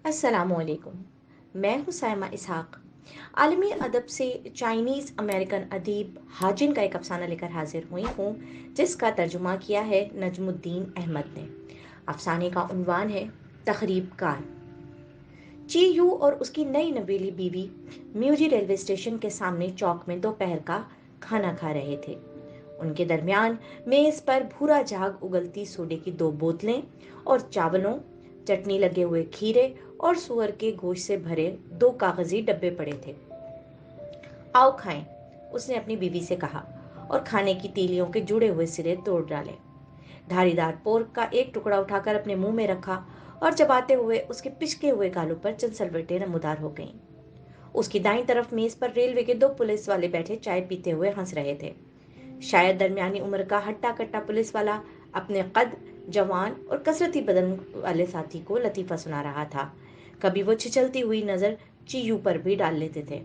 अस्सलामुअलैकुम। मैं हूँ साइमा इसहाक। आलमी अदब से चाइनीज़ अमेरिकन अदीब हाजिन का एक अफसाना लेकर हाजिर हुई हूँ, जिसका तर्जुमा किया है नजमुद्दीन अहमद ने। अफसाने का उन्वान है तखरीब कार। ची यू और उसकी नई नवेली बीवी म्यूजी रेलवे स्टेशन के सामने चौक में दोपहर का खाना खा रहे थे। उनके दरमियान मेज पर भूरा झाग उगलती सोडे की दो बोतलें और चावलों, चटनी लगे हुए खीरे और सुअर के गोश्त से भरे दो कागजी डब्बे पड़े थे। आओ खाएं, उसने अपनी बीवी से कहा और खाने की तीलियों के जुड़े हुए सिरे तोड़ डाले। धारीदार पोर्क का एक टुकड़ा उठाकर अपने मुंह में रखा और चबाते हुए उसके पिचके हुए गालों पर चंद सलवटें नमूदार हो गईं। उसकी दाईं तरफ मेज पर रेलवे के दो पुलिस वाले बैठे चाय पीते हुए हंस रहे थे। शायद दरमियानी उम्र का हट्टा कट्टा पुलिस वाला अपने कद, जवान और कसरती बदन वाले साथी को लतीफा सुना रहा था। कभी वो छिछलती हुई नजर चीयू पर भी डाल लेते थे।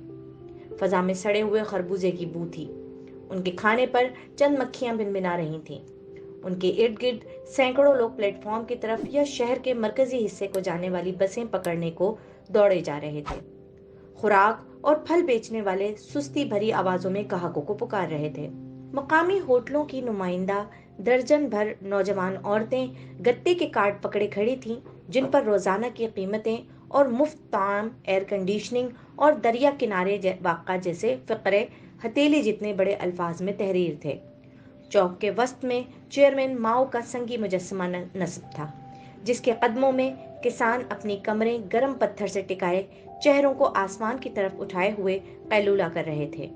फजा में सड़े हुए खरबूजे की बू थी। उनके खाने पर चंद मक्खियां भिनभिना रही थीं। उनके इर्द गिर्द सैकड़ों लोग प्लेटफॉर्म की तरफ या शहर के मरकजी हिस्से को जाने वाली बसें पकड़ने को दौड़े जा रहे थे। खुराक और फल बेचने वाले सुस्ती भरी आवाजों में ग्राहकों को पुकार रहे थे। मकामी होटलों की नुमाइंदा दर्जन भर नौजवान औरतें गत्ते के कार्ड पकड़े खड़ी थीं, जिन पर रोजाना की कीमतें और मुफ्त ताम, एयर कंडीशनिंग और दरिया किनारे वाक़ा जैसे फ़िक्रे हथेली जितने बड़े अल्फाज में तहरीर थे। चौक के वस्त में चेयरमैन माओ का संगी मुजस्समा नस्ब था, जिसके कदमों में किसान अपनी कमरें गर्म पत्थर से टिकाए चेहरों को आसमान की तरफ उठाए हुए कैलूला कर रहे थे।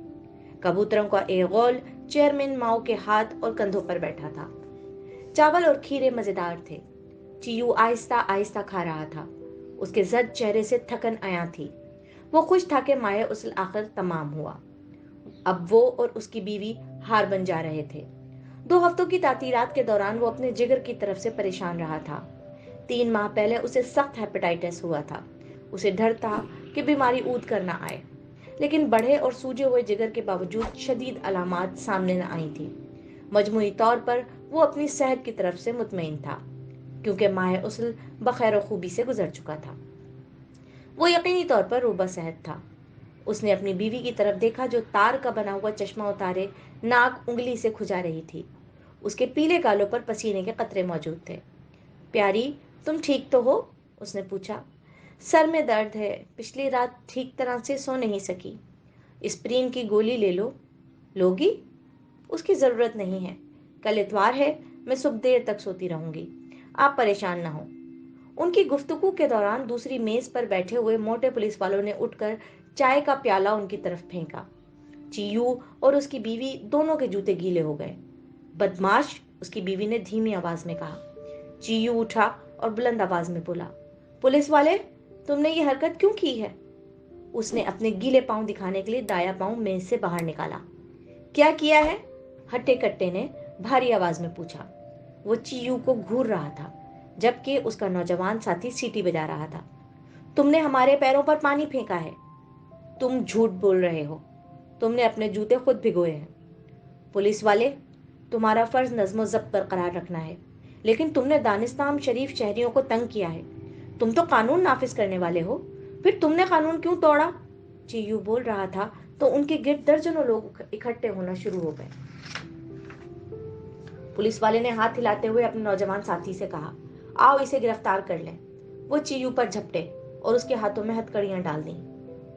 कबूतरों का एक गोल चेयरमैन माओ के हाथ और कंधों पर बैठा था। चावल और खीरे मजेदार थे। चीयू आहिस्ता आहिस्ता खा रहा था। उसके जद चेहरे से थकन आया थी। वो खुश था कि माए उसल आखिर तमाम हुआ। अब वो और उसकी बीवी हार बन जा रहे थे। 2 हफ्तों की तातीरात के दौरान वो अपने जिगर की तरफ से परेशान रहा था। 3 माह पहले उसे सख्त हेपेटाइटिस हुआ था। उसे डर था कि बीमारी ऊद कर ना आए, लेकिन बढ़े और सूजे हुए जिगर के बावजूद शदीद अलामात सामने न आई थी। मजमूई तौर पर वो अपनी सेहत की तरफ से मुतमईन था, क्योंकि माह उसल बखैर खूबी से गुजर चुका था। वो यकीनी तौर पर रूबा सेहत था। उसने अपनी बीवी की तरफ देखा, जो तार का बना हुआ चश्मा उतारे नाक उंगली से खुजा रही थी। उसके पीले गालों पर पसीने के कतरे मौजूद थे। प्यारी, तुम ठीक तो हो? उसने पूछा। सर में दर्द है, पिछली रात ठीक तरह से सो नहीं सकी। एस्प्रिन की गोली ले लो। लोगी? उसकी जरूरत नहीं है। कल इतवार है, मैं सुबह देर तक सोती रहूंगी। आप परेशान ना हो। उनकी गुफ्तगू के दौरान दूसरी मेज पर बैठे हुए मोटे पुलिस वालों ने उठकर चाय का प्याला उनकी तरफ फेंका। चीयू और उसकी बीवी दोनों के जूते गीले हो गए। बदमाश, उसकी बीवी ने धीमी आवाज में कहा। चीयू उठा और बुलंद आवाज में बोला, पुलिस वाले, तुमने ये हरकत क्यों की है? उसने अपने गीले पांव दिखाने के लिए दाया पांव मेज से बाहर निकाला। क्या किया है? हट्टे कट्टे ने भारी आवाज में पूछा। वो चीयू को घूर रहा था, जबकि उसका नौजवान साथी सीटी बजा रहा था। तुमने हमारे पैरों पर पानी फेंका है। तुम झूठ बोल रहे हो। तुमने अपने जूते खुद भिगोए हैं। पुलिस वाले, तुम्हारा फर्ज नज्म ज़ब्त बरकरार रखना है, लेकिन तुमने दानिस्तान शरीफ शहरियों को तंग किया है। तुम तो कानून नाफिज करने वाले हो, फिर तुमने कानून क्यों तोड़ा? चीयू बोल रहा था तो उनके गिर्द दर्जनों लोग इकट्ठे होना शुरू हो गए। पुलिस वाले ने हाथ हिलाते हुए अपने नौजवान साथी से कहा, आओ इसे गिरफ्तार कर लें। वो चीयू पर झपटे और उसके हाथों में हथकड़ियां डाल दी।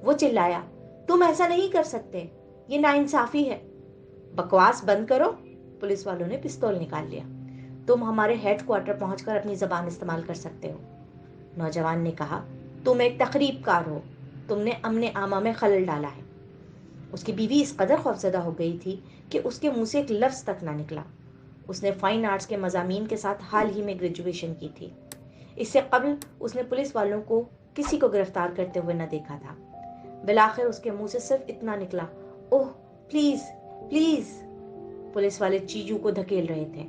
वो चिल्लाया, तुम ऐसा नहीं कर सकते, ये नाइंसाफी है। बकवास बंद करो। पुलिस वालों ने पिस्तौल निकाल लिया। तुम हमारे हेडक्वार्टर पहुंचकर अपनी जबान इस्तेमाल कर सकते हो। नौजवान ने कहा, तुम एक तखरीबकार हो। तुमने अमने आमा में खलल डाला है। उसकी बीवी इस कदर खौफजदा हो गई थी कि उसके मुंह से एक लफ्ज तक ना निकला। उसने फाइन आर्ट्स के मजामीन के साथ हाल ही में ग्रेजुएशन की थी। इससे कबल उसने पुलिस वालों को किसी को गिरफ्तार करते हुए न देखा था। बिलाखिर उसके मुंह से सिर्फ इतना निकला, ओह प्लीज प्लीज। पुलिस वाले चीजू को धकेल रहे थे।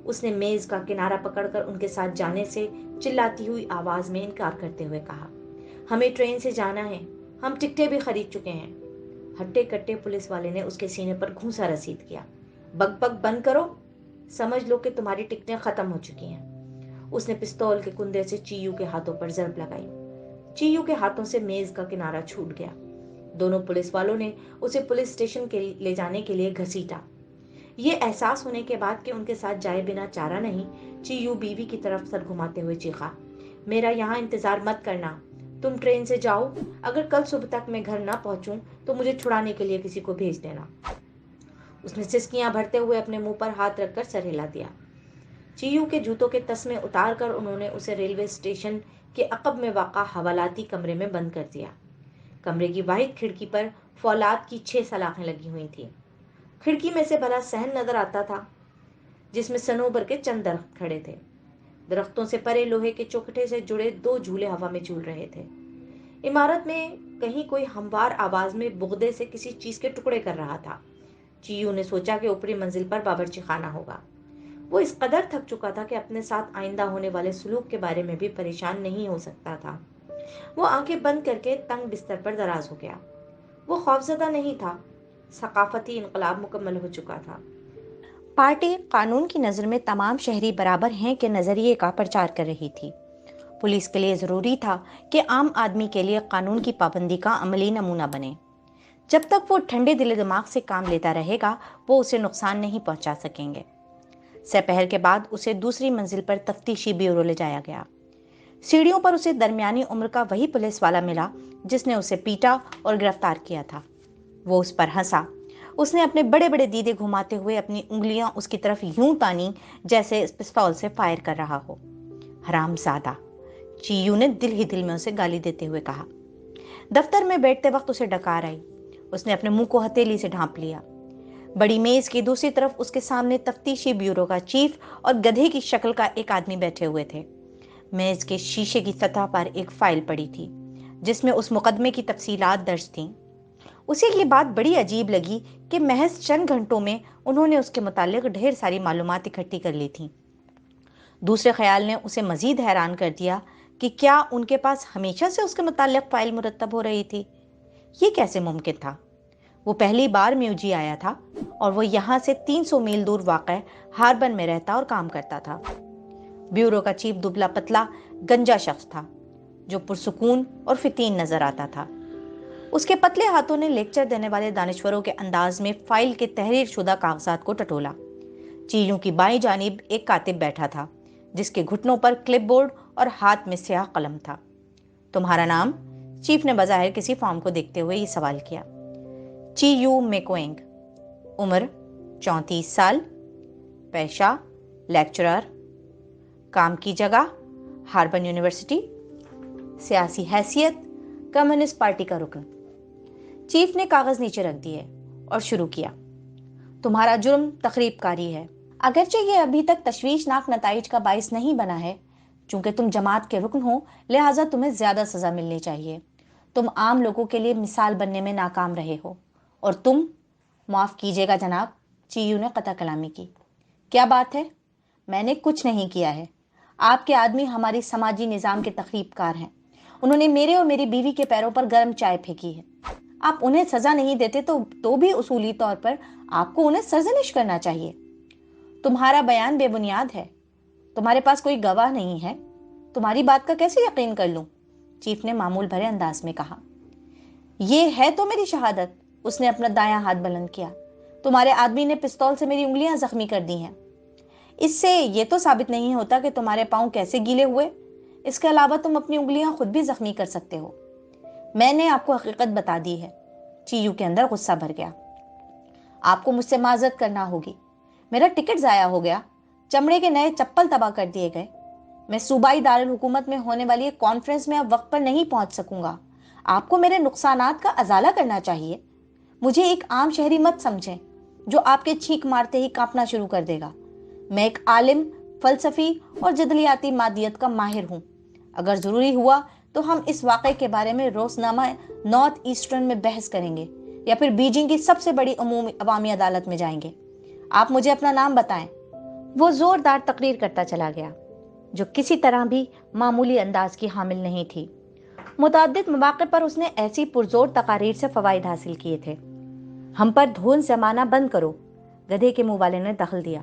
उसने मेज का किनारा पकड़कर उनके साथ जाने से चिल्लाती हुई आवाज में इनकार करते हुए कहा, हमें ट्रेन से जाना है, हम टिकटें भी खरीद चुके हैं। हट्टे कट्टे पुलिस वाले ने उसके सीने पर घूंसा रसीद किया। बक बक बंद करो, समझ लो कि तुम्हारी टिकटें खत्म हो चुकी हैं। उसने पिस्तौल के कुंदे से चीयू के हाथों पर जरब लगाई। चीयू के हाथों से मेज का किनारा छूट गया। दोनों पुलिस वालों ने उसे पुलिस स्टेशन के ले जाने के लिए घसीटा। ये एहसास होने के बाद कि उनके साथ जाए बिना चारा नहीं, चीयू बीवी की तरफ सर घुमाते हुए चीखा, मेरा यहाँ इंतजार मत करना, तुम ट्रेन से जाओ, अगर कल सुबह तक मैं घर ना पहुंचूं तो मुझे छुड़ाने के लिए किसी को भेज देना। उसने सिसकियां भरते हुए अपने मुंह पर हाथ रखकर सर हिला दिया। चीयू के जूतों के तस्मे उतार कर उन्होंने उसे रेलवे स्टेशन के अकब में वाक़ा हवालाती कमरे में बंद कर दिया। कमरे की वाहिद खिड़की पर फौलाद की 6 सलाखें लगी हुई थी। खिड़की में से भला सहन नजर आता था, जिसमें सनोबर के चंद दरख्त खड़े थे। दरख्तों से परे लोहे के चौखटे से जुड़े 2 झूले हवा में झूल रहे थे। इमारत में कहीं कोई हमवार आवाज में बुगदे से किसी चीज के टुकड़े कर रहा था। चीयू ने सोचा कि ऊपरी मंजिल पर बावर्ची खाना होगा। वो इस कदर थक चुका था कि अपने साथ आइंदा होने वाले सुलूक के बारे में भी परेशान नहीं हो सकता था। वो आंखें बंद करके तंग बिस्तर पर दराज हो गया। वो खौफजदा नहीं था, सकाफती इनकलाब मुकम्मल हो चुका था। पार्टी कानून की नज़र में तमाम शहरी बराबर हैं के नज़रिए का प्रचार कर रही थी। पुलिस के लिए ज़रूरी था कि आम आदमी के लिए कानून की पाबंदी का अमली नमूना बने। जब तक वो ठंडे दिल दिमाग से काम लेता रहेगा, वो उसे नुकसान नहीं पहुंचा सकेंगे। दोपहर के बाद उसे दूसरी मंजिल पर तफ्तीशी ब्यूरो ले जाया गया। सीढ़ियों पर उसे दरमियानी उम्र का वही पुलिस वाला मिला जिसने उसे पीटा और गिरफ्तार किया था। वो उस पर हंसा। उसने अपने बड़े बड़े दीदे घुमाते हुए अपनी उंगलियां उसकी तरफ यूं तानी जैसे पिस्तौल से फायर कर रहा हो। हरामजादा, चीयू ने दिल ही दिल में उसे गाली देते हुए कहा। दफ्तर में बैठते वक्त उसे डकार आई। उसने अपने मुंह को हथेली से ढांप लिया। बड़ी मेज की दूसरी तरफ उसके सामने तफ्तीशी ब्यूरो का चीफ और गधे की शक्ल का एक आदमी बैठे हुए थे। मेज के शीशे की सतह पर एक फाइल पड़ी थी जिसमें उस मुकदमे की तफसीलात दर्ज थीं। उसे ये बात बड़ी अजीब लगी कि महज चंद घंटों में उन्होंने उसके मुतालिक ढेर सारी मालूमात इकट्ठी कर ली थी। दूसरे ख्याल ने उसे मजीद हैरान कर दिया कि क्या उनके पास हमेशा से उसके मुतालिक फाइल मुरतब हो रही थी। ये कैसे मुमकिन था? वो पहली बार म्यूजी आया था और वो यहाँ से 300 मील दूर वाक़ हार्बन में रहता और काम करता था। ब्यूरो का चीफ दुबला पतला गंजा शख्स था जो पुरसुकून और फितीन नजर आता था। उसके पतले हाथों ने लेक्चर देने वाले दानिश्वरों के अंदाज में फाइल के तहरीर शुदा कागजात को टटोला। चीयों की बाईं जानिब एक कातिब बैठा था जिसके घुटनों पर क्लिपबोर्ड और हाथ में स्याह कलम था। तुम्हारा नाम? चीफ ने बज़ाहिर किसी फॉर्म को देखते हुए ये सवाल किया। चीयू मेकोएंग। उम्र 34 साल। पेशा लेक्चरर। काम की जगह हार्बन यूनिवर्सिटी। सियासी हैसियत कम्युनिस्ट पार्टी का रुकन। चीफ ने कागज नीचे रख दिए और शुरू किया। तुम्हारा जुर्म तखरीबकारी है। अगरचे ये अभी तक तशवीशनाक नताइज का बाइस नहीं बना है, चूंकि तुम जमात के रुकन हो लिहाजा तुम्हें ज्यादा सजा मिलनी चाहिए। तुम आम लोगों के लिए मिसाल बनने में नाकाम रहे हो और तुम, माफ कीजिएगा जनाब, चीयू ने कता कलामी की। क्या बात है? मैंने कुछ नहीं किया है। आपके आदमी हमारी समाजी निजाम के तखरीबकार हैं। उन्होंने मेरे और मेरी बीवी के पैरों पर गर्म चाय फेंकी है। आप उन्हें सजा नहीं देते तो भी उसूली तौर पर आपको उन्हें सरजनिश करना चाहिए। तुम्हारा बयान बेबुनियाद है। तुम्हारे पास कोई गवाह नहीं है। तुम्हारी बात का कैसे यकीन कर लूं? चीफ ने मामूल भरे अंदाज में कहा। ये है तो मेरी शहादत। उसने अपना दायां हाथ बुलंद किया। तुम्हारे आदमी ने पिस्तौल से मेरी उंगलियां जख्मी कर दी हैं। इससे ये तो साबित नहीं होता कि तुम्हारे पांव कैसे गीले हुए। इसके अलावा तुम अपनी उंगलियां खुद भी जख्मी कर सकते हो। मैंने आपको हकीकत बता दी है। चीयू के अंदर गुस्सा भर गया। आपको मुझसे माजरत करना होगी। मेरा टिकट जाया हो गया। चमड़े के नए चप्पल तबाह कर दिए गए। मैं सूबाई दारुल हुकूमत में होने वाली एक कॉन्फ्रेंस में अब वक्त पर नहीं पहुंच सकूंगा। आपको मेरे नुकसानात का अजाला करना चाहिए। मुझे एक आम शहरी मत समझें जो आपके छींक मारते ही कांपना शुरू कर देगा। मैं एक आलिम, फलसफी और जदलियाती मादियत का माहिर हूं। अगर जरूरी हुआ तो हम इस वाक़े के बारे में रोजनामा नॉर्थ ईस्टर्न में बहस करेंगे या फिर बीजिंग की सबसे बड़ी अवामी अदालत में जाएंगे। आप मुझे अपना नाम बताएं। वो जोरदार तकरीर करता चला गया जो किसी तरह भी मामूली अंदाज की हामिल नहीं थी। मुतअद्दिद मौक़े पर उसने ऐसी पुरजोर तकारीर से फवाइद हासिल किए थे। हम पर धून जमाना बंद करो, गधे के मुंह वाले ने दखल दिया।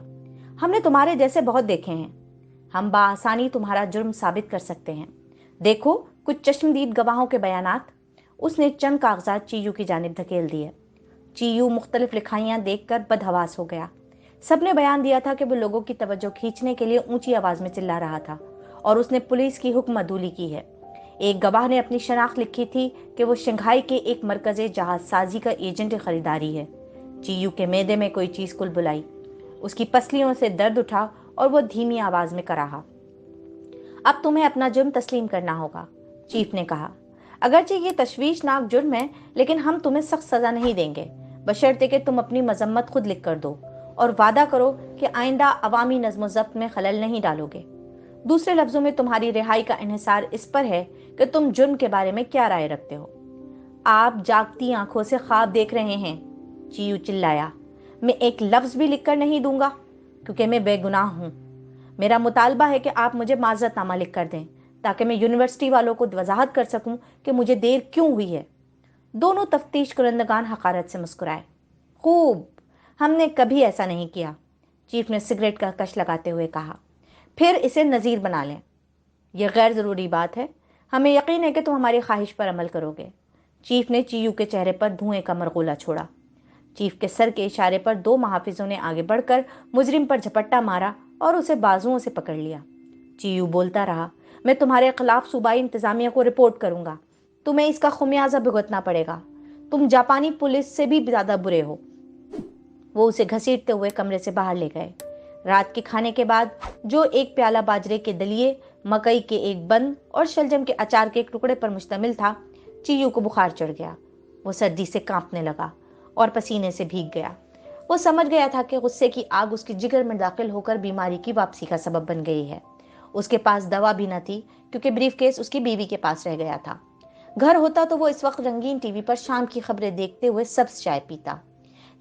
हमने तुम्हारे जैसे बहुत देखे हैं। हम बाआसानी तुम्हारा जुर्म साबित कर सकते हैं। देखो कुछ चश्मदीद गवाहों के बयानात। उसने चंद कागजात चीयू की जानिब धकेल दिए। चीयू मुख्तलिफ लिखाइयां देखकर बदहवास हो गया। सबने बयान दिया था कि वो लोगों की तवज्जो खींचने के लिए ऊंची आवाज में चिल्ला रहा था और उसने पुलिस की हुक्म अदूली की है। एक गवाह ने अपनी शनाख्त लिखी थी कि वो शंघाई के एक मरकज़े जहाज साजी का एजेंट खरीदारी है। चीयू के मैदे में कोई चीज कुलबुलाई। उसकी पसलियों से दर्द उठा और वो धीमी आवाज में कराहा। अब तुम्हें अपना जुर्म तस्लीम करना होगा, चीफ ने कहा। अगरचे ये तशवीशनाक जुर्म है, लेकिन हम तुम्हें सख्त सजा नहीं देंगे, बशर्ते कि तुम अपनी मजम्मत खुद लिख कर दो और वादा करो कि आइंदा अवामी नज़्म ज़ब्त में खलल नहीं डालोगे। दूसरे लफ्जों में तुम्हारी रिहाई का इन्हिसार इस पर है कि तुम जुर्म के बारे में क्या राय रखते हो। आप जागती आंखों से ख्वाब देख रहे हैं, चीयू चिल्लाया। मैं एक लफ्ज भी लिखकर नहीं दूंगा क्योंकि मैं बेगुनाह हूं। मेरा मुतालबा है कि आप मुझे माजरतनामा लिख कर दें ताकि मैं यूनिवर्सिटी वालों को वजाहत कर सकूं कि मुझे देर क्यों हुई है। दोनों तफ्तीश कुरंदगान हकारत से मुस्कुराए। खूब, हमने कभी ऐसा नहीं किया, चीफ ने सिगरेट का कश लगाते हुए कहा। फिर इसे नज़ीर बना लें। यह गैर ज़रूरी बात है। हमें यकीन है कि तुम हमारी ख्वाहिश पर अमल करोगे। चीफ ने चीयू के चेहरे पर धुएं का मरगोला छोड़ा। चीफ के सर के इशारे पर दो मुहाफिजों ने आगे बढ़कर मुजरिम पर झपट्टा मारा और उसे बाजुओं से पकड़ लिया। चीयू बोलता रहा, मैं तुम्हारे खिलाफ सूबाई इंतजामिया को रिपोर्ट करूंगा। तुम्हें इसका खुमियाजा भुगतना पड़ेगा। तुम जापानी पुलिस से भी ज्यादा बुरे हो। वो उसे घसीटते हुए कमरे से बाहर ले गए। रात के खाने के बाद जो एक प्याला बाजरे के दलिए, मकई के एक बंद और शलजम के अचार के एक टुकड़े पर मुश्तमिल था, चीयू को बुखार चढ़ गया। वो सर्दी से कांपने लगा और पसीने से भीग गया। वो समझ गया था कि गुस्से की आग उसके जिगर में दाखिल होकर बीमारी की वापसी का सबब बन गई है। उसके पास दवा भी न थी क्योंकि ब्रीफकेस उसकी बीवी के पास रह गया था। घर होता तो वो इस वक्त रंगीन टीवी पर शाम की खबरें देखते हुए सब्ज चाय पीता।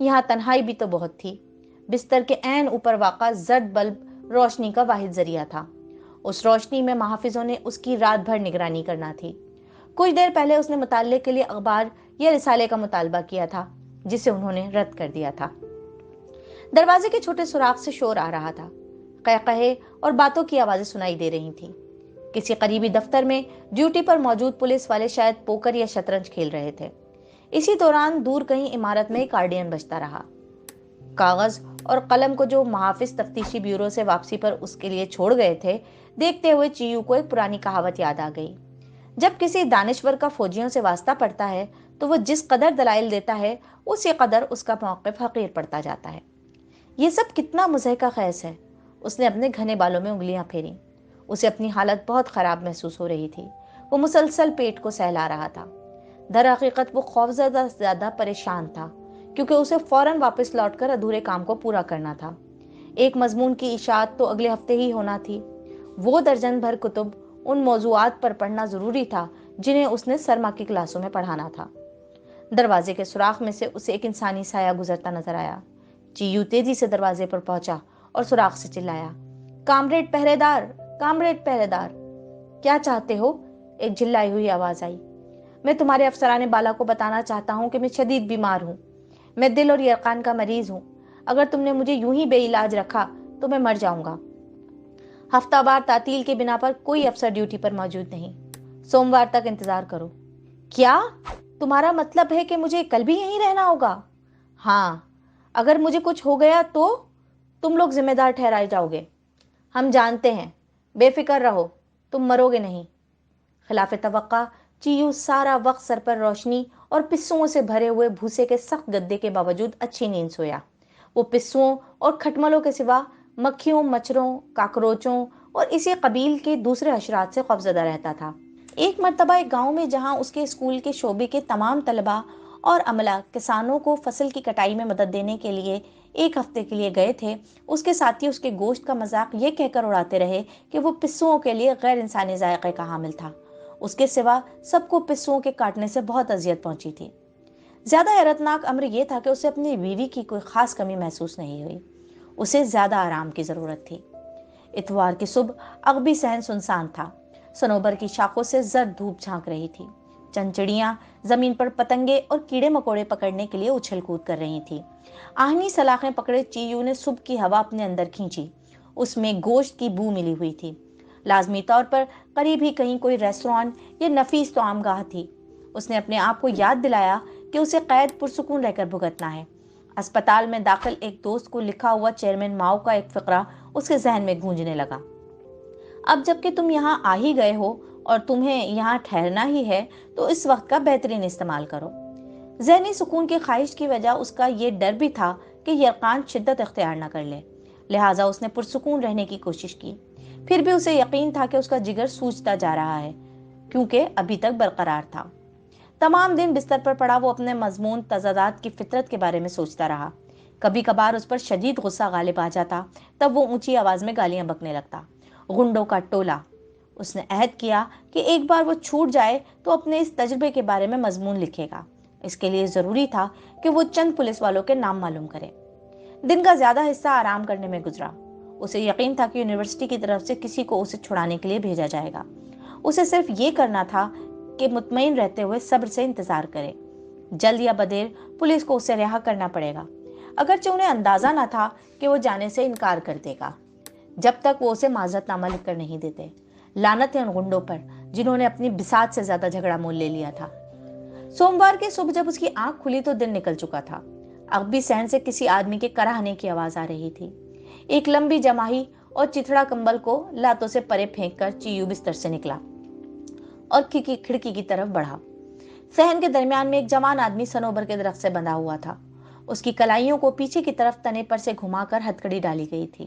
यहाँ तन्हाई भी तो बहुत थी। बिस्तर के ऐन ऊपर वाक़ा जर्द बल्ब रोशनी का वाहिद जरिया था। उस रोशनी में महाफिजों ने उसकी रात भर निगरानी करना थी। कुछ देर पहले उसने मुताले के लिए अखबार या रिसाले का मुतालबा किया था, जिसे उन्होंने रद्द कर दिया था। दरवाजे के छोटे सुराख से शोर आ रहा था। कहकहे और बातों की आवाजें सुनाई दे रही थीं। किसी करीबी दफ्तर में ड्यूटी पर मौजूद पुलिस वाले शायद पोकर या शतरंज खेल रहे थे। इसी दौरान दूर कहीं इमारत में एक कार्डियन बजता रहा। कागज और कलम को जो मुहाफिज तफ्तीशी ब्यूरो से वापसी पर उसके लिए छोड़ गए थे, देखते हुए चीयू को एक पुरानी कहावत याद आ गई। जब किसी दानिश्वर का फौजियों से वास्ता पड़ता है तो वो जिस कदर दलाइल देता है, उसी कदर उसका मौक़िफ़ हक़ीर पड़ता जाता है। ये सब कितना मुज़हिका ख़ैस है। उसने अपने घने बालों में उंगलियां फेरी। उसे अपनी हालत बहुत ख़राब महसूस हो रही थी। वो मुसलसल पेट को सहला रहा था। दर हकीकत वो खौफज़दा से ज़्यादा परेशान था क्योंकि उसे फ़ौरन वापस लौटकर अधूरे काम को पूरा करना था। एक मजमून की इशाअत तो अगले हफ्ते ही होना थी। वो दर्जन भर कुतुब उन मौज़ूआत पर पढ़ना ज़रूरी था जिन्हें उसने सरमा की क्लासों में पढ़ाना था। दरवाजे के सुराख में से उसे एक इंसानी साया गुजरता नजर आया। चीयू तेजी से दरवाजे पर पहुंचा और सुराख से चिल्लाया, कामरेड पहरेदार, कामरेड पहरेदार। क्या चाहते हो? एक झिल्लाई हुई आवाज आई। मैं तुम्हारे अफसराने बाला को बताना चाहता हूँ कि मैं शदीद बीमार हूँ। मैं दिल और यरकान का मरीज हूँ। अगर तुमने मुझे यूं ही बेइलाज रखा तो मैं मर जाऊंगा। हफ्तावार तातील के बिना पर कोई अफसर ड्यूटी पर मौजूद नहीं। सोमवार तक इंतजार करो। क्या तुम्हारा मतलब है कि मुझे कल भी यहीं रहना होगा? हाँ, अगर मुझे कुछ हो गया तो तुम लोग जिम्मेदार ठहराए जाओगे। हम जानते हैं, बेफिक्र रहो, तुम मरोगे नहीं। खिलाफ तवक्का चीयू सारा वक्त सर पर रोशनी और पिस्सुओं से भरे हुए भूसे के सख्त गद्दे के बावजूद अच्छी नींद सोया। वो पिस्सुओं और खटमलों के सिवा मक्खियों, मच्छरों, काकरोचों और इसी कबील के दूसरे हशरात से खौफजदा रहता था। एक मर्तबा एक गांव में जहां उसके स्कूल के शोबे के तमाम तलबा और अमला किसानों को फसल की कटाई में मदद देने के लिए एक हफ्ते के लिए गए थे, उसके साथी उसके गोश्त का मजाक ये कहकर उड़ाते रहे कि वो पिस्सुओं के लिए गैर इंसानी जायके का हामिल था। उसके सिवा सबको पिस्सुओं के काटने से बहुत अजियत पहुंची थी। ज्यादा हैरतनाक अम्र यह था कि उसे अपनी बीवी की कोई खास कमी महसूस नहीं हुई। उसे ज्यादा आराम की जरूरत थी। इतवार की सुबह अगबी सहन सुनसान था। सनोबर की शाखों से जर्द धूप झांक रही थी। चंद चिड़ियां जमीन पर पतंगे और कीड़े मकोड़े पकड़ने के लिए उछल कूद कर रही थी। आहनी सलाखें पकड़े चीयू ने सुबह की हवा अपने अंदर खींची। उसमें गोश्त की बू मिली हुई थी। لازمی طور پر قریب ہی کہیں کوئی ریسٹوران یا نفیس طعام گاہ تھی۔ اس نے اپنے آپ کو یاد دلایا کہ اسے قید پرسکون رہ کر بھگتنا ہے۔ اسپتال میں داخل ایک دوست کو لکھا ہوا چیئرمین ماؤ کا ایک فقرہ اس کے ذہن میں گونجنے لگا۔ اب جب کہ تم یہاں آ ہی گئے ہو اور تمہیں یہاں ٹھہرنا ہی ہے تو اس وقت کا بہترین استعمال کرو۔ ذہنی سکون کی خواہش کی وجہ اس کا یہ ڈر بھی تھا کہ یرقان شدت اختیار نہ کر لے، لہٰذا اس نے پرسکون رہنے کی کوشش کی۔ پھر بھی اسے یقین تھا کہ اس کا جگر سوجتا جا رہا ہے کیونکہ ابھی تک برقرار تھا۔ تمام دن بستر پر پڑا وہ اپنے مضمون تضادات کی فطرت کے بارے میں سوچتا رہا۔ کبھی کبھار اس پر شدید غصہ غالب آ جاتا، تب وہ اونچی آواز میں گالیاں بکنے لگتا۔ غنڈوں کا ٹولہ۔ اس نے عہد کیا کہ ایک بار وہ چھوٹ جائے تو اپنے اس تجربے کے بارے میں مضمون لکھے گا۔ اس کے لیے ضروری تھا کہ وہ چند پولیس والوں کے نام معلوم کرے۔ دن کا زیادہ حصہ آرام کرنے میں گزرا۔ اسے یقین تھا کہ یونیورسٹی کی طرف سے کسی کو اسے چھڑانے کے لیے بھیجا جائے گا۔ اسے صرف یہ کرنا تھا کہ مطمئن رہتے ہوئے صبر سے انتظار کرے۔ جلد یا بدیر پولیس کو اسے رہا کرنا پڑے گا، اگرچہ انہیں اندازہ نہ تھا کہ وہ جانے سے انکار کر دے گا جب تک وہ اسے معذرت نامہ لکھ کر نہیں دیتے۔ لعنت ہے ان غنڈوں پر جنہوں نے اپنی بساط سے زیادہ جھگڑا مول لے لیا تھا۔ سوموار کی صبح جب اس کی آنکھ کھلی تو دن نکل چکا تھا۔ اب بھی صحن سے کسی آدمی کے کراہنے کی آواز آ رہی تھی۔ ایک لمبی جماہی اور چتھڑا کمبل کو لاتوں سے پرے پھینک کر چیو بستر سے نکلا اور کھڑکی کی طرف بڑھا۔ صحن کے درمیان میں ایک جوان آدمی صنوبر کے درخت سے بندھا ہوا تھا۔ اس کی کلائیوں کو پیچھے کی طرف تنے پر سے گھما کر ہتکڑی ڈالی گئی تھی۔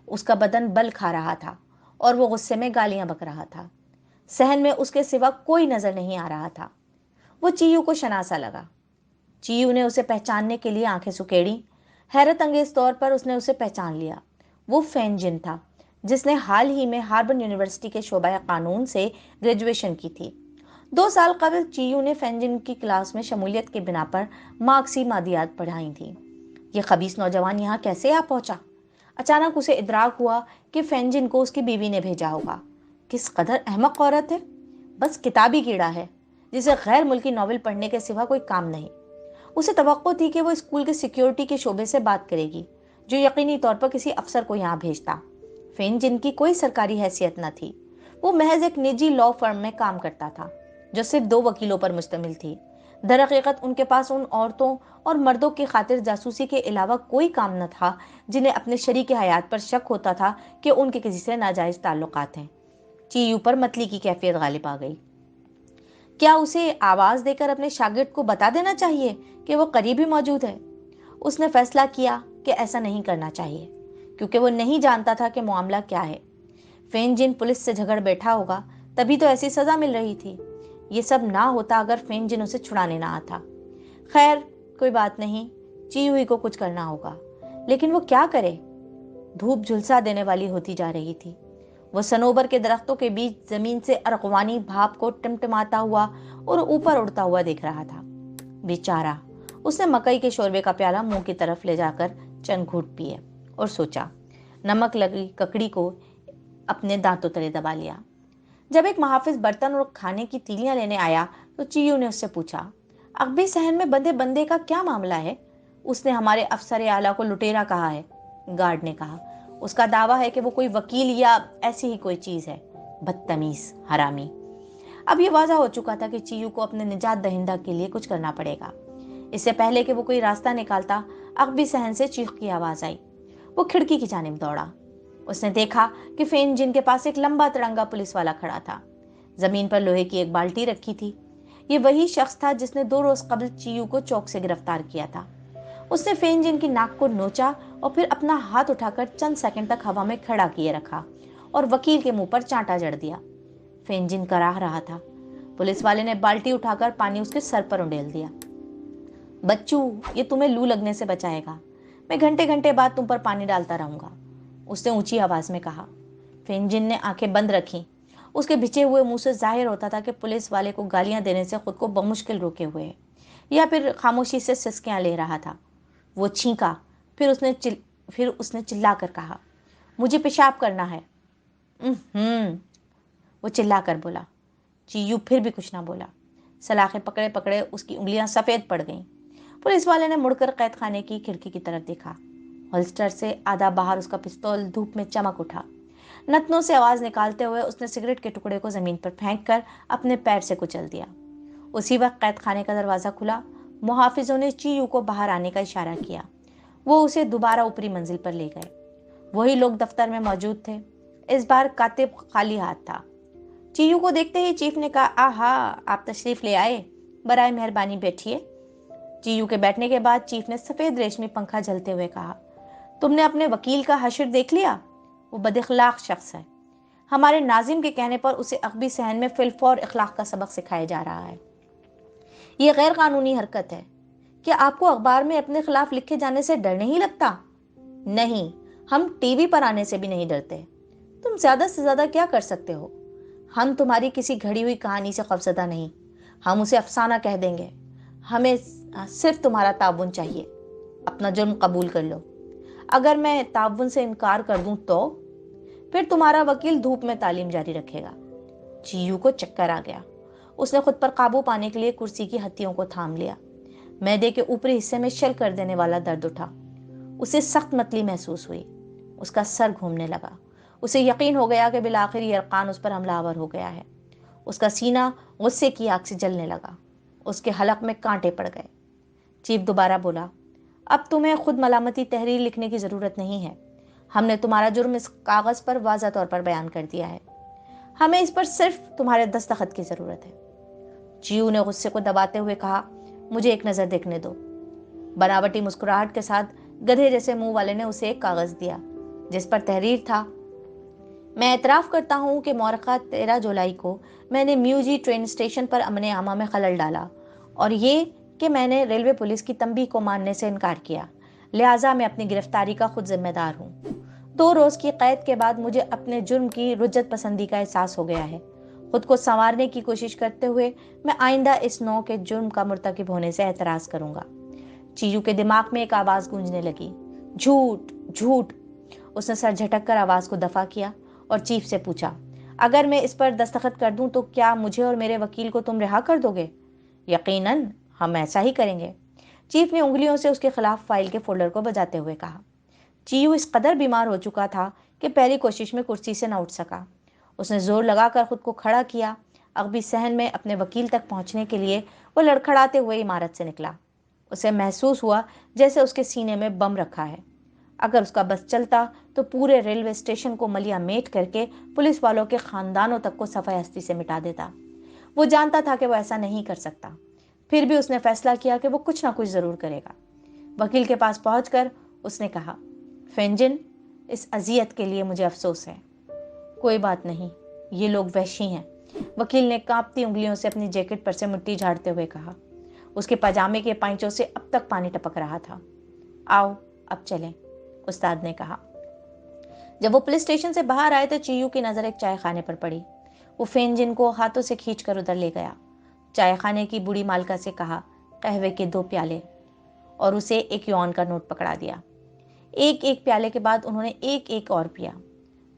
اس کا بدن بل کھا رہا تھا اور وہ غصے میں گالیاں بک رہا تھا۔ صحن میں اس کے سوا کوئی نظر نہیں آ رہا تھا۔ وہ چیو کو شناسا لگا۔ چیو نے اسے پہچاننے کے لیے آنکھیں سکیڑی۔ حیرت انگیز طور پر اس نے اسے پہچان لیا۔ وہ فین جن تھا جس نے حال ہی میں ہاربن یونیورسٹی کے شعبہ قانون سے گریجویشن کی تھی۔ 2 سال قبل چیو نے فین جن کی کلاس میں شمولیت کے بنا پر مارکسی مادیات پڑھائی تھیں۔ یہ خبیث نوجوان یہاں کیسے آ پہنچا؟ اچانک اسے ادراک ہوا کہ فین جن کو اس کی بیوی نے بھیجا ہوگا۔ کس قدر احمق عورت ہے، بس کتابی کیڑا ہے جسے غیر ملکی ناول پڑھنے کے سوا کوئی کام نہیں۔ اسے توقع تھی کہ وہ اسکول کے سیکیورٹی کے شعبے سے بات کرے گی جو یقینی طور پر کسی افسر کو یہاں بھیجتا۔ فین جن کی کوئی سرکاری حیثیت نہ تھی۔ وہ محض ایک نجی لا فرم میں کام کرتا تھا جو صرف 2 وکیلوں پر مشتمل تھی۔ در حقیقت ان کے پاس ان عورتوں اور مردوں کی خاطر جاسوسی کے علاوہ کوئی کام نہ تھا جنہیں اپنے شریک حیات پر شک ہوتا تھا کہ ان کے کسی سے ناجائز تعلقات ہیں۔ چیو پر متلی کی کیفیت غالب آ گئی۔ کیا اسے آواز دے کر اپنے شاگرد کو بتا دینا چاہیے کہ وہ قریب ہی موجود ہے؟ اس نے فیصلہ کیا کہ ایسا نہیں کرنا چاہیے کیونکہ وہ نہیں جانتا تھا کہ معاملہ کیا ہے۔ فین جن پولیس سے جھگڑ بیٹھا ہوگا تبھی تو ایسی سزا مل رہی تھی۔ یہ سب نہ ہوتا اگر فین جن اسے چھڑانے نہ آتا۔ خیر کوئی بات نہیں، چیو ہی کو کچھ کرنا ہوگا، لیکن وہ کیا کرے؟ دھوپ جھلسا دینے والی ہوتی جا رہی تھی۔ وہ صنوبر کے درختوں کے بیچ زمین سے ارغوانی بھاپ کو ٹمٹماتا ہوا اور اوپر اڑتا ہوا دیکھ رہا تھا۔ بیچارہ، اس نے مکئی کے شوربے کا پیالہ منہ کی طرف لے جا کر چند گھونٹ پیے اور سوچا۔ نمک لگی ککڑی کو اپنے دانتوں تلے دبا لیا۔ جب ایک محافظ برتن اور کھانے کی تیلیاں لینے آیا تو چیو نے اس سے پوچھا، اغبی صحن میں بندے بندے کا کیا معاملہ ہے؟ اس نے ہمارے افسر اعلیٰ کو لٹیرا کہا ہے، گارڈ نے کہا۔ اس کا دعویٰ ہے کہ وہ کوئی وکیل یا ایسی ہی کوئی چیز ہے۔ بدتمیز حرامی۔ اب یہ واضح ہو چکا تھا کہ چیو کو اپنے نجات دہندہ کے لیے کچھ کرنا پڑے گا۔ اس سے پہلے کہ وہ کوئی راستہ نکالتا، اغبی صحن سے چیخ کی آواز آئی۔ وہ کھڑکی کی جانب دوڑا۔ اس نے دیکھا کہ فین جن کے پاس ایک لمبا تڑنگا پولیس والا کھڑا تھا۔ زمین پر لوہے کی ایک بالٹی رکھی تھی۔ یہ وہی شخص تھا جس نے 2 روز قبل چیو کو چوک سے گرفتار کیا تھا۔ اس نے فین جن کی ناک کو نوچا اور پھر اپنا ہاتھ اٹھا کر چند سیکنڈ تک ہوا میں کھڑا کیے رکھا اور وکیل کے منہ پر چانٹا جڑ دیا۔ فین جن کراہ رہا تھا۔ پولیس والے نے بالٹی اٹھا کر پانی اس کے سر پر انڈیل دیا۔ بچو، یہ تمہیں لو لگنے سے بچائے گا۔ میں گھنٹے گھنٹے بعد تم پر پانی ڈالتا رہوں گا، اس نے اونچی آواز میں کہا۔ فین جن نے آنکھیں بند رکھیں۔ اس کے بھچے ہوئے منہ سے ظاہر ہوتا تھا کہ پولیس والے کو گالیاں دینے سے خود کو بمشکل روکے ہوئے ہے یا پھر خاموشی سے سسکیاں لے رہا تھا۔ وہ چھینکا، پھر اس نے چلا کر کہا، مجھے پیشاب کرنا ہے۔ وہ چلا کر بولا۔ چیو پھر بھی کچھ نہ بولا۔ سلاخیں پکڑے پکڑے اس کی انگلیاں سفید پڑ گئیں۔ پولیس والے نے مڑ کر قید خانے کی کھڑکی کی طرف دیکھا۔ ہولسٹر سے آدھا باہر اس کا پستول دھوپ میں چمک اٹھا۔ नथनों से आवाज निकालते हुए उसने सिगरेट के टुकड़े को जमीन पर फेंक कर अपने पैर से कुचल दिया। उसी वक्त कैद खाने का दरवाजा खुला। मुहाफिजों ने चीयू को बाहर आने का इशारा किया। वो उसे दोबारा ऊपरी मंजिल पर ले गए। वही लोग दफ्तर में मौजूद थे। इस बार कातिब खाली हाथ था। चीयू को देखते ही चीफ ने कहा, आहा, आप तशरीफ ले आए, बराए मेहरबानी बैठिए। चीयू के बैठने के बाद चीफ ने सफेद रेशमी पंखा झलते हुए कहा, तुमने अपने वकील का हश्र देख लिया? वो बदअखलाक शख्स है। हमारे नाजिम के कहने पर उसे अक़बी सहन में फिलफौर इखलाक का सबक सिखाया जा रहा है। ये गैर कानूनी हरकत है। क्या आपको अखबार में अपने खिलाफ लिखे जाने से डर नहीं लगता? नहीं, हम टीवी पर आने से भी नहीं डरते। तुम ज्यादा से ज्यादा क्या कर सकते हो? हम तुम्हारी किसी घड़ी हुई कहानी से खौफजदा नहीं, हम उसे अफसाना कह देंगे। हमें सिर्फ तुम्हारा ताउन चाहिए। अपना जुर्म कबूल कर लो। अगर मैं ताउन से इनकार कर दूं तो फिर तुम्हारा वकील धूप में तालीम जारी रखेगा। चीयू को चक्कर आ गया। उसने खुद पर काबू पाने के लिए कुर्सी की हत्तियों को थाम लिया। मैदे के ऊपरी हिस्से में शल कर देने वाला दर्द उठा। उसे सख्त मतली महसूस हुई। उसका सर घूमने लगा। उसे यकीन हो गया कि बिलाखिर यरकान उस पर हमलावर हो गया है। उसका सीना गुस्से की आग से जलने लगा। उसके हलक में कांटे पड़ गए। चीफ दोबारा बोला, अब तुम्हें खुद मलामती तहरीर लिखने की जरूरत नहीं है। हमने तुम्हारा जुर्म इस कागज पर वाज़ा तौर पर बयान कर दिया है। हमें इस पर सिर्फ तुम्हारे दस्तखत की जरूरत है। चीयू ने गुस्से को दबाते हुए कहा, मुझे एक नजर देखने दो। बनावटी मुस्कुराहट के साथ गधे जैसे मुंह वाले ने उसे एक कागज दिया जिस पर तहरीर था, मैं एतराफ़ करता हूँ कि मौरखा 13 जुलाई को मैंने म्यूजी ट्रेन स्टेशन पर अमने आमा में खलल डाला और ये कि मैंने रेलवे पुलिस की तंबीह को मानने से इनकार किया, लिहाजा मैं अपनी गिरफ्तारी का खुद जिम्मेदार हूँ। 2 रोज़ की कैद के बाद मुझे अपने जुर्म की रुज्जत पसंदी का एहसास हो गया है। खुद को संवारने की कोशिश करते हुए मैं आइंदा इस नौ के जुर्म का मुर्तकिब होने से एतराज़ करूँगा। चीयू के दिमाग में एक आवाज़ गूंजने लगी, झूठ झूठ। उसने सर झटक कर आवाज़ को दफा किया और चीफ से पूछा, अगर मैं इस पर दस्तखत कर दूं तो क्या मुझे और मेरे वकील को तुम रिहा कर दोगे? यकीनन, हम ऐसा ही करेंगे। चीफ ने उंगलियों से उसके खिलाफ फाइल के फोल्डर को बजाते हुए कहा। चीयू इस कदर बीमार हो चुका था कि पहली कोशिश में कुर्सी से न उठ सका। उसने जोर लगाकर खुद को खड़ा किया। अगबी सहन में अपने वकील तक पहुंचने के लिए वो लड़खड़ाते हुए इमारत से निकला। उसे महसूस हुआ जैसे उसके सीने में बम रखा है। अगर उसका बस चलता तो पूरे रेलवे स्टेशन को मलिया मेट करके पुलिस वालों के खानदानों तक को सफाई हस्ती से मिटा देता। वो जानता था कि वो ऐसा नहीं कर सकता, फिर भी उसने फैसला किया कि वो कुछ ना कुछ जरूर करेगा। वकील के पास पहुंचकर उसने कहा, फेंजिन, इस अजियत के लिए मुझे अफसोस है। कोई बात नहीं, ये लोग वहशी हैं। वकील ने कांपती उंगलियों से अपनी जैकेट पर से मिट्टी झाड़ते हुए कहा। उसके पजामे के पांचों से अब तक पानी टपक रहा था। आओ अब चलें, उस्ताद ने कहा। जब वो पुलिस स्टेशन से बाहर आए तो चीयू की नजर एक चाय खाने पर पड़ी। वो फेंजिन को हाथों से खींचकर उधर ले गया। चाय खाने की बूढ़ी मालका से कहा, कहवे के 2 प्याले, और उसे 1 युआन का नोट पकड़ा दिया। एक एक प्याले के बाद उन्होंने एक एक और पिया।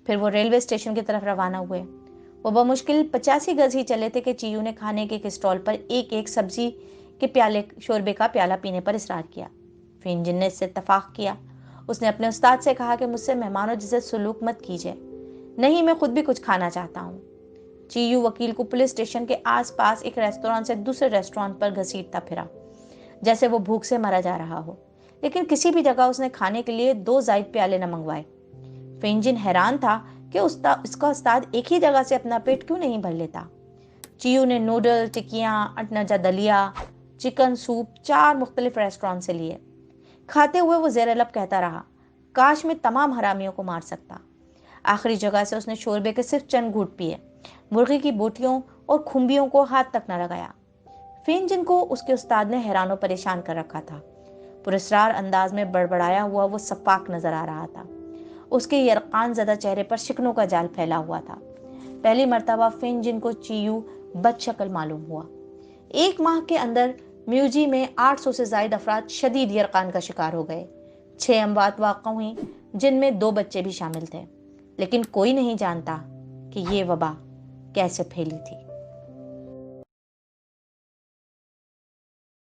फिर वो रेलवे स्टेशन की तरफ रवाना हुए। वो बमुश्किल 85 गज ही चले थे कि चीयू ने खाने के एक स्टॉल पर एक एक सब्जी के प्याले शोरबे का प्याला पीने पर इसरार किया। फेंजिन ने इससे इत्तफाक किया। उसने अपने उस्ताद से कहा कि मुझसे मेहमानों जैसे सलूक मत कीजिए। नहीं, मैं खुद भी कुछ खाना चाहता हूँ। चीयू वकील को पुलिस स्टेशन के आसपास एक रेस्टोरेंट से दूसरे रेस्टोरेंट पर घसीटता फिरा, जैसे वो भूख से मरा जा रहा हो, लेकिन किसी भी जगह उसने खाने के लिए 2 जायद प्याले न मंगवाए। फेंजिन हैरान था कि उसका उस्ताद एक ही जगह से अपना पेट क्यों नहीं भर लेता। चीयू ने नूडल, टिक्कियाँ, अटनजा दलिया, चिकन सूप 4 मुख्तलिफ रेस्टोरेंट से लिए। खाते हुए वो ज़ेर लब कहता रहा, काश मैं तमाम हरामियों को मार सकता। आखिरी जगह से उसने शोरबे के सिर्फ चंद घूंट पिए। मुर्गी की बोटियों और खुम्बियों को हाथ तक न लगाया। फेंजिन को उसके उस्ताद ने हैरान और परेशान कर रखा था। पुरस्कार अंदाज में बड़बड़ाया हुआ वो सफाक नजर आ रहा था। उसके यरकान ज़दा चेहरे पर शिकनों का जाल फैला हुआ था। पहली मर्तबा फेंजिन को चीयू बदशक्ल मालूम हुआ। 1 माह के अंदर म्यूजी में 800 से ज़ायद अफराद शदीद यरकान का शिकार हो गए। 6 अमवात वाक़ हुई, जिनमें 2 बच्चे भी शामिल थे। लेकिन कोई नहीं जानता कि ये वबा कैसे फैली थी।